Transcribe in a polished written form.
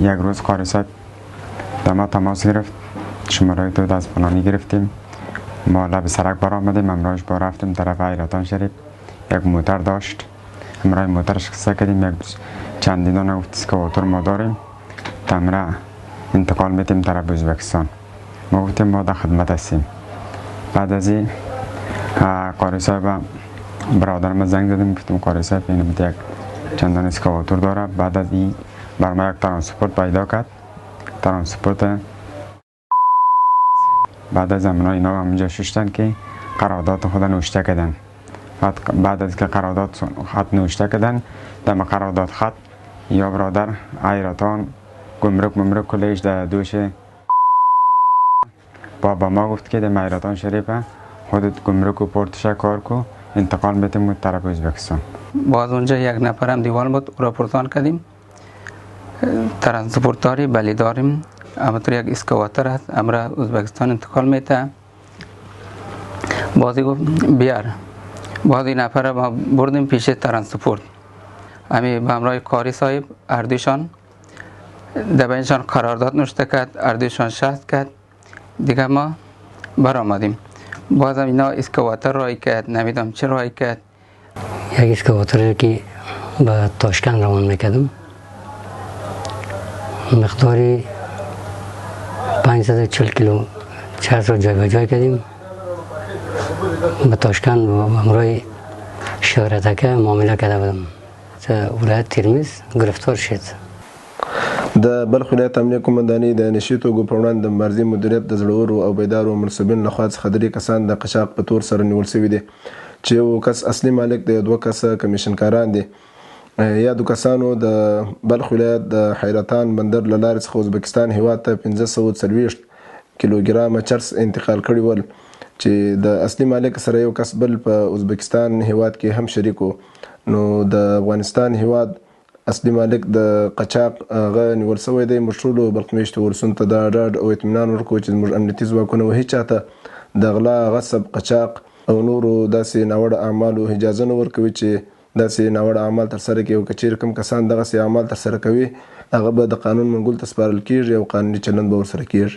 یک روز قاری صاحب در ما تماس گرفت، شماره تو از فلانی گرفتیم، ما لب سرک برآمدیم، امراش با رفتیم طرف حیرتان شریف. یک موتر داشت، امرای موترش قصه کردیم، یک چندینان اسکواتر ما داریم، تمره انتقال میتیم طرف ازبکستان. ما گفتیم ما در خدمت هستیم. بعد از این قاری صاحب برادر ما زنگ زدیم، گفتیم قاری صاحب این یک چندان اسکواتر داره. بعد از این بر ما یک ترانسپورت پیدا کرد، ترانسپورت. بعد از امنا اینا همونجا ششتن که قرارداد خود نوشته کردن. بعد از که قرارداد خط نوشته کردن، در قرارداد خط یا برادر حیرتان گمرک کلیش در دوش با ما گفت که در حیرتان شریفه خودت گمرک و پورتش کار کو، انتقال میتیم طرف ازبکستان. باز اونجا یک نفرم دیوال بود، او را پرتان کردیم. ترانسپورت داری بلی داریم، اما تو یک اسکواتر هست، امرا ازبکستان انتقال میته. بازی گفت بیار، باز این نفر ما بردیم پیش ترانسپورت. امی به همراه قاری صاحب اردوشان در بینشان قرارداد نوشته کرد، اردوشان شهر کرد. دیگه ما برآمدیم. باز اینا اسکواتر رای کرد، نمیدونم چه رای کرد. یک اسکواتر که به تاشکند روان میکردم، مقداری 540 کیلو چرس را جای به جای کردیم. به تاشکند و همراه شهرتکه معامله کرده بودم. ولایت ترمز گرفتار شد. د بلخ ولایت امنیه قومندانۍ د نشي توکو په وړاندې د مبارزې مدیریت د زړورو او بیدارو منصبینو لخوا څخه 3 کسان د قشاق په تور سره نیول شوي دي، چې یو کس اصلي مالک دی، 2 کسه کمیشنکاران دي. یادو کسانو د بلخ ولایت د حیرتان بندر له لارې څخه ازبکستان هیواد ته 540 کیلوګرامه چرس انتقال کړي ول، چې د اصلي مالک سره یو کس بل په ازبکستان هیواد کې هم شریک و. نو د افغانستان هیواد اصلي مالک د قاچاق هغه نیول شوی دی. موږ ټولو بلخ میشتو ولسونو ته دا ډاډ او اطمینان ورکوو چې زموږ امنیتي ځواکونه و هېچا ته د غلا، غصب، قاچاق او نورو داسې ناوړه اعمالو اجازه نه ورکوي چې داسې ناوړه اعمال ترسره کړي. او که چیرې کوم کسان دغسې اعمال ترسره کوي، هغه به د قانون منګول ته سپارل کېږي او قانوني چلند به ورسره کېږي.